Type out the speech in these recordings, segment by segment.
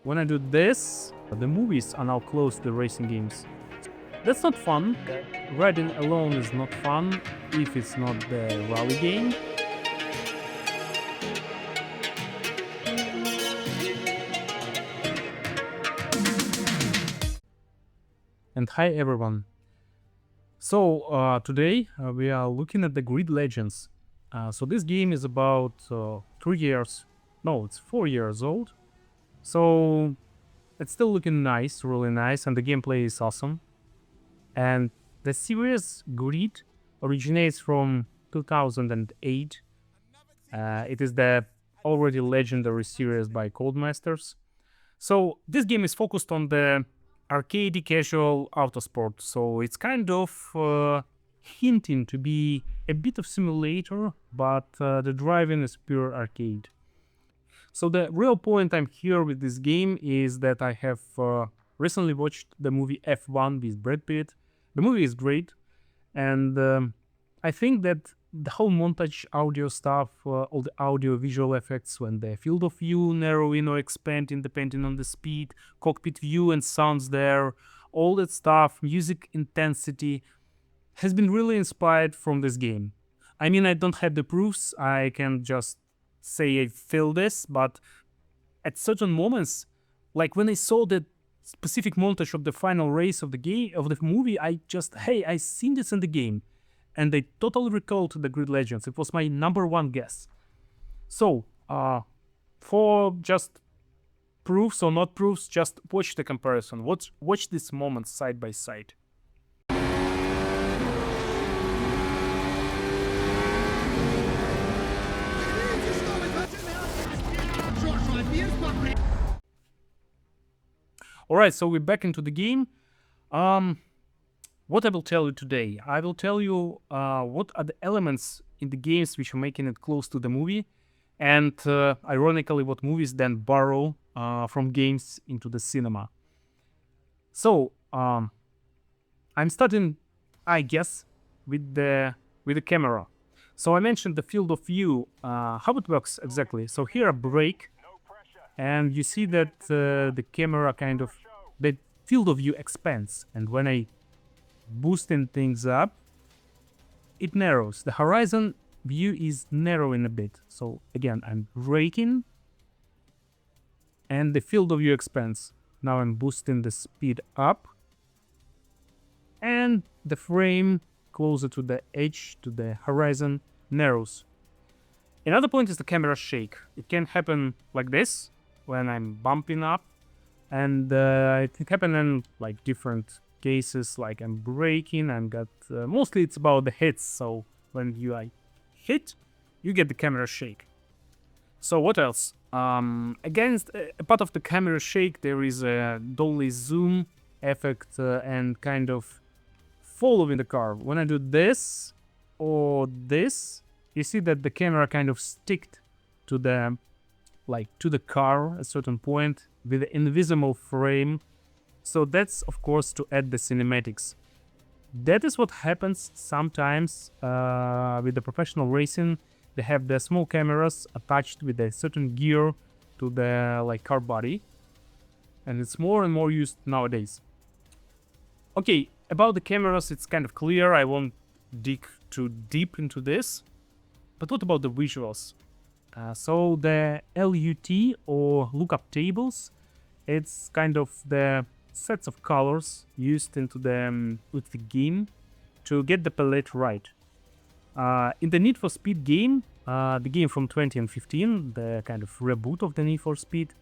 when I do this, the movies are now close to the racing games. That's not fun. Riding alone is not fun if it's not the rally game. And hi everyone. So today we are looking at the Grid Legends. So this game is about 3 years, no, it's 4 years old. So it's still looking nice, really nice, and the gameplay is awesome. And the series Grid originates from 2008. It is the already legendary series by Codemasters. So this game is focused on the arcade casual autosport, so it's kind of hinting to be a bit of simulator, but the driving is pure arcade. So the real point I'm here with this game is that I have recently watched the movie F1 with Brad Pitt. The movie is great, and I think that the whole montage audio stuff, all the audio visual effects when the field of view narrowing or expanding depending on the speed, cockpit view and sounds there, all that stuff, music intensity, has been really inspired from this game. I mean, I don't have the proofs, I can just say I feel this, but at certain moments, like when I saw that specific montage of the final race of the game, of the movie, I just, hey, I seen this in the game. And I totally recalled the Grid Legends. It was my #1 guess. So, for just proofs or not proofs, just watch the comparison. Watch these moments side by side. Alright, so we're back into the game. What I will tell you today, I will tell you what are the elements in the games which are making it close to the movie, and ironically what movies then borrow from games into the cinema. So I'm starting, I guess, with the camera. So I mentioned the field of view, how it works exactly. So here a brake, and you see that the camera kind of, the field of view expands, and when I boosting things up, it narrows. The horizon view is narrowing a bit. So again, I'm braking and the field of view expands. Now I'm boosting the speed up and the frame closer to the edge, to the horizon, narrows. Another point is the camera shake. It can happen like this when I'm bumping up, and it can happen in like different cases, like I'm braking and got mostly it's about the hits. So when you hit, you get the camera shake. So what else? Against a part of the camera shake, there is a dolly zoom effect and kind of following the car. When I do this or this, you see that the camera kind of sticked to the car at a certain point with the invisible frame. So that's, of course, to add the cinematics. That is what happens sometimes with the professional racing. They have the small cameras attached with a certain gear to the car body, and it's more and more used nowadays. Okay, about the cameras, it's kind of clear. I won't dig too deep into this. But what about the visuals? So the LUT or lookup tables, it's kind of the sets of colors used into with the game to get the palette right. In the Need for Speed game, the game from 2015, the kind of reboot of the Need for Speed,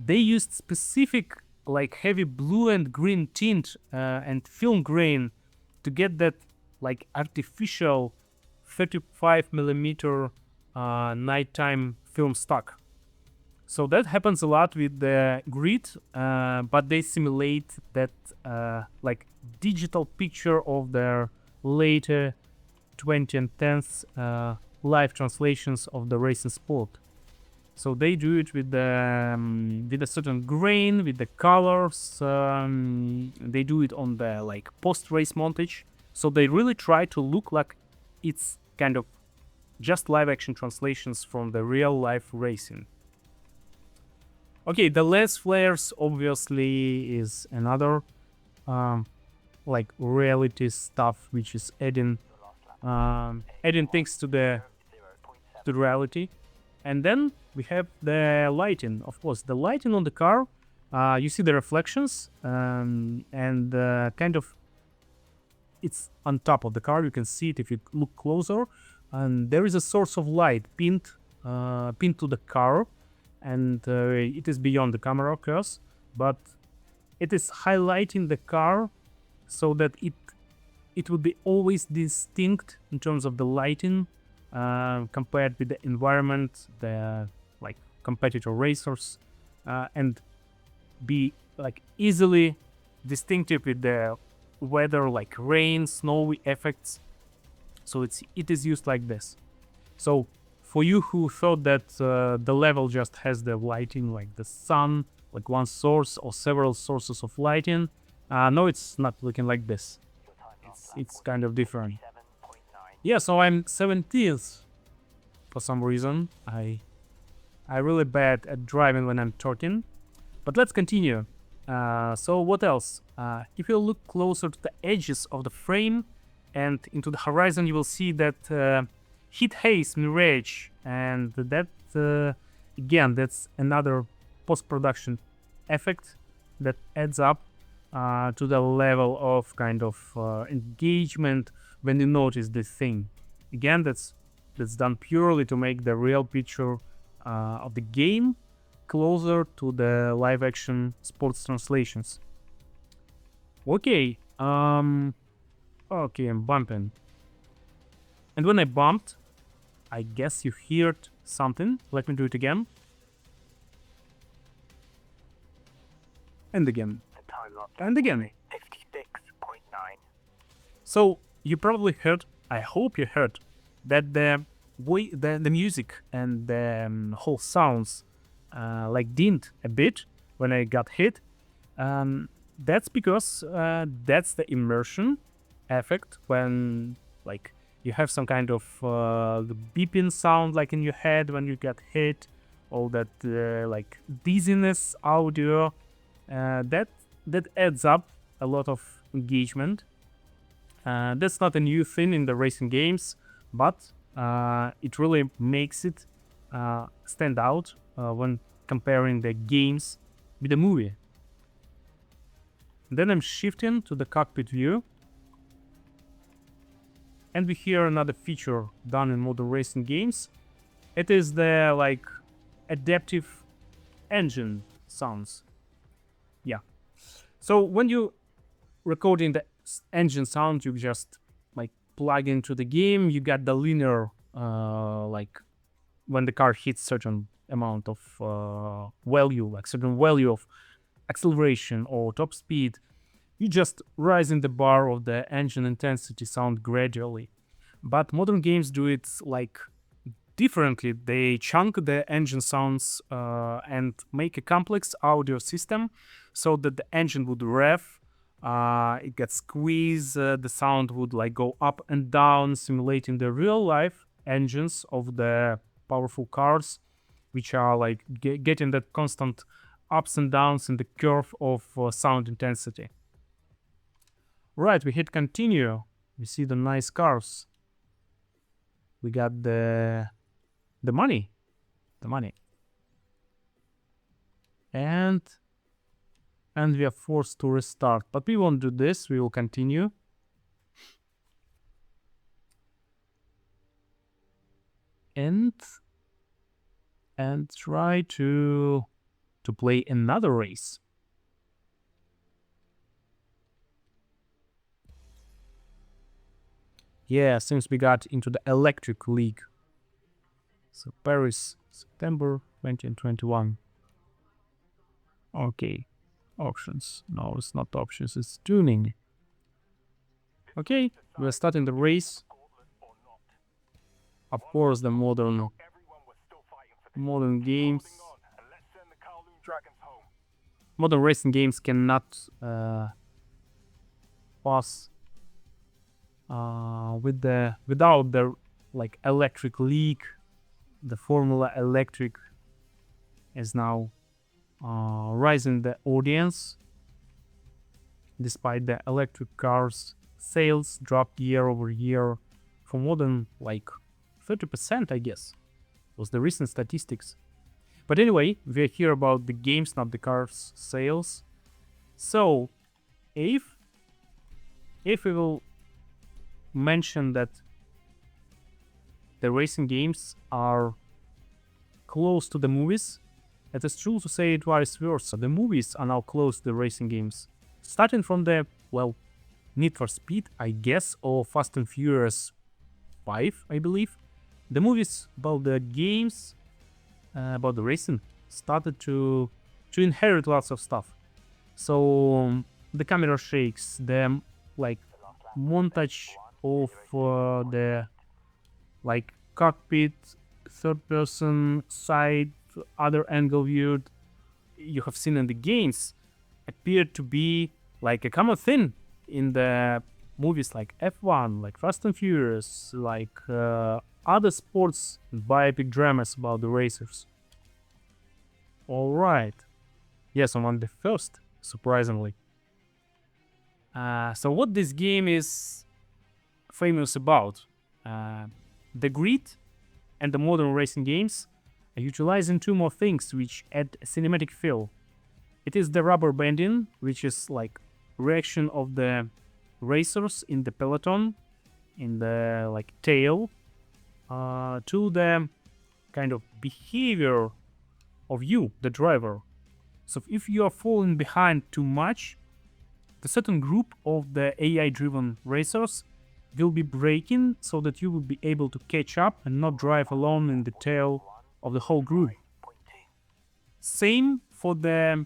they used specific like heavy blue and green tint and film grain to get that like artificial 35mm nighttime film stock. So that happens a lot with the Grid, but they simulate that like digital picture of their later 2010s live translations of the racing sport. So they do it with a certain grain, with the colors. They do it on the like post-race montage. So they really try to look like it's kind of just live-action translations from the real-life racing. Okay, the lens flares obviously is another like reality stuff which is adding things to the reality. And then we have the lighting. Of course, the lighting on the car, you see the reflections, and kind of it's on top of the car. You can see it if you look closer, and there is a source of light pinned to the car, and it is beyond the camera, of course, but it is highlighting the car so that it would be always distinct in terms of the lighting compared with the environment, the like competitor racers, and be like easily distinctive with the weather, like rain, snowy effects. So it is used like this. So for you who thought that the level just has the lighting like the sun, like one source or several sources of lighting, no, it's not looking like this. It's kind of different. Yeah, so I'm 17th for some reason. I really bad at driving when I'm talking. But let's continue. So what else? If you look closer to the edges of the frame and into the horizon, you will see that heat haze mirage, and that again, that's another post-production effect that adds up to the level of kind of engagement when you notice this thing. Again, that's done purely to make the real picture of the game closer to the live action sports translations. Okay, okay, I'm bumping. And when I bumped, I guess you heard something. Let me do it again. And again. And again. 56.9. So you probably heard, I hope you heard, that the way the music and the whole sounds like dimmed a bit when I got hit. That's because that's the immersion effect when like you have some kind of the beeping sound like in your head when you get hit, all that like dizziness audio. That adds up a lot of engagement. That's not a new thing in the racing games, but it really makes it stand out when comparing the games with the movie. Then I'm shifting to the cockpit view, and we hear another feature done in modern racing games. It is the like adaptive engine sounds. Yeah. So when you recording the engine sound, you just like plug into the game. You got the linear like when the car hits certain amount of value, like certain value of acceleration or top speed, you just raising the bar of the engine intensity sound gradually. But modern games do it like differently. They chunk the engine sounds and make a complex audio system so that the engine would rev, it gets squeezed, the sound would like go up and down, simulating the real life engines of the powerful cars, which are like getting that constant ups and downs in the curve of sound intensity. Right, we hit continue. We see the nice cars. We got the money. And we are forced to restart. But we won't do this. We will continue. And try to play another race. Yeah, since we got into the electric league. So Paris, September 2021. Okay, options. No, it's not options, it's tuning. Okay, we're starting the race. Of course, the modern games, modern racing games cannot pass without the like electric league. The Formula Electric is now rising the audience, despite the electric cars sales dropped year over year for more than like 30%, I guess. Was the recent statistics. But anyway, we're here about the games, not the cars sales. So if we will mention that the racing games are close to the movies, it is true to say it vice versa. The movies are now close to the racing games. Starting from the, well, Need for Speed, I guess, or Fast and Furious 5, I believe. The movies about the games, about the racing, started to inherit lots of stuff. So the camera shakes, the like montage of the like cockpit, third person, side, other angle viewed you have seen in the games appeared to be like a common thing in the movies like F1, like Fast and Furious, like other sports biopic dramas about the racers. Alright. Yes, I'm on the first, surprisingly. So what this game is famous about? The grid and the modern racing games are utilizing two more things which add a cinematic feel. It is the rubber banding, which is like reaction of the racers in the peloton, in the like tail, to the kind of behavior of you, the driver. So if you are falling behind too much, the certain group of the AI-driven racers will be braking so that you will be able to catch up and not drive alone in the tail of the whole group. Same for the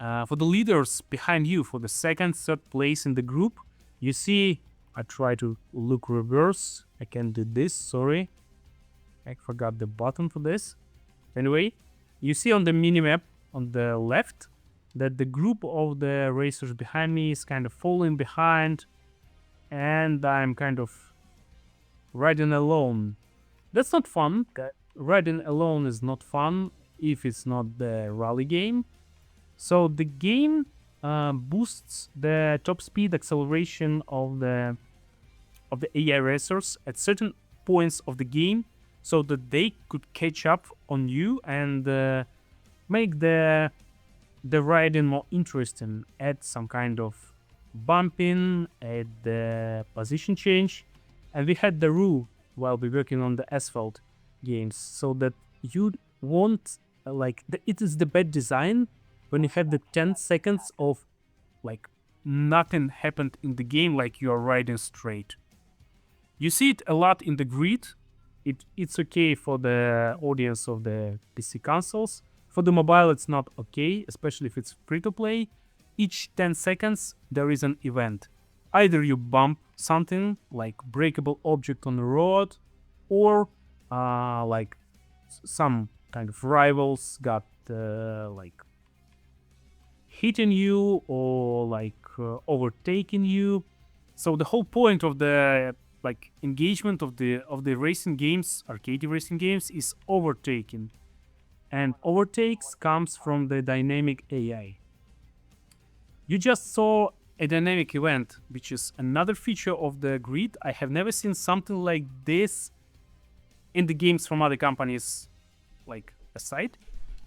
leaders behind you, for the second, third place in the group. You see, I try to look reverse. I can do this, sorry. I forgot the button for this. Anyway, you see on the minimap on the left that the group of the racers behind me is kind of falling behind and I'm kind of riding alone. That's not fun. Riding alone is not fun if it's not the rally game. So the game boosts the top speed acceleration of the AI racers at certain points of the game so that they could catch up on you and make the riding more interesting, add some kind of bumping, add the position change. And we had the rule while we working on the asphalt games so that you won't it is the bad design when you have the 10 seconds of like nothing happened in the game, like you are riding straight. You see it a lot in the grid. It's okay for the audience of the PC consoles. For the mobile, it's not okay, especially if it's free to play. Each 10 seconds, there is an event. Either you bump something like breakable object on the road, or like some kind of rivals got like hitting you or like overtaking you. So the whole point of the like engagement of the racing games, arcade racing games, is overtaking, and overtakes comes from the dynamic AI. You just saw a dynamic event, which is another feature of the grid. I have never seen something like this in the games from other companies, like aside.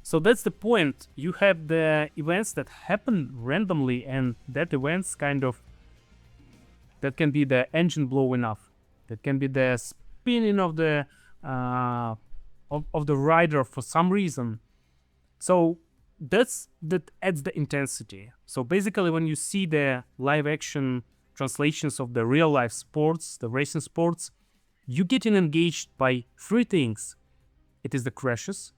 So that's the point. You have the events that happen randomly, and that events kind of that can be the engine blowing off, that can be the spinning of the rider for some reason. So that adds the intensity. So basically, when you see the live action translations of the real life sports, the racing sports, you getting engaged by three things. It is the crashes.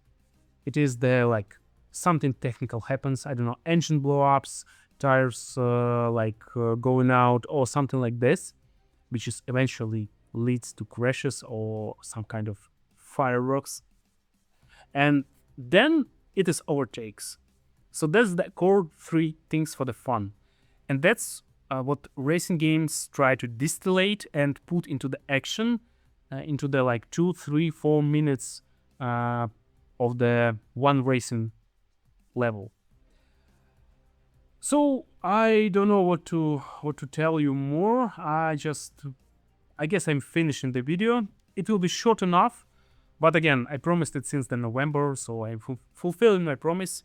It is the like something technical happens. I don't know, engine blow-ups, tires going out or something like this, which is eventually leads to crashes or some kind of fireworks. And then it is overtakes. So that's the core three things for the fun. And that's what racing games try to distillate and put into the action, into the like 2, 3, 4 minutes of the one racing level. So I don't know what to tell you more. I guess I'm finishing the video. It will be short enough, but again, I promised it since the November, so I'm fulfilling my promise.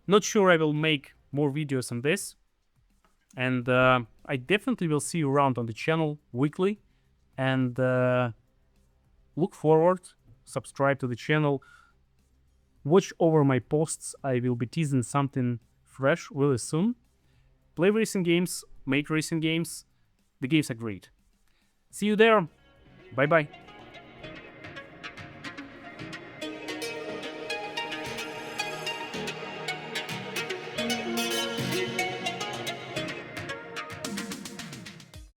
Not sure I will make more videos on this, and I definitely will see you around on the channel weekly, and look forward, subscribe to the channel, watch over my posts. I will be teasing something fresh really soon. Play racing games, make racing games. The games are great. See you there. Bye bye.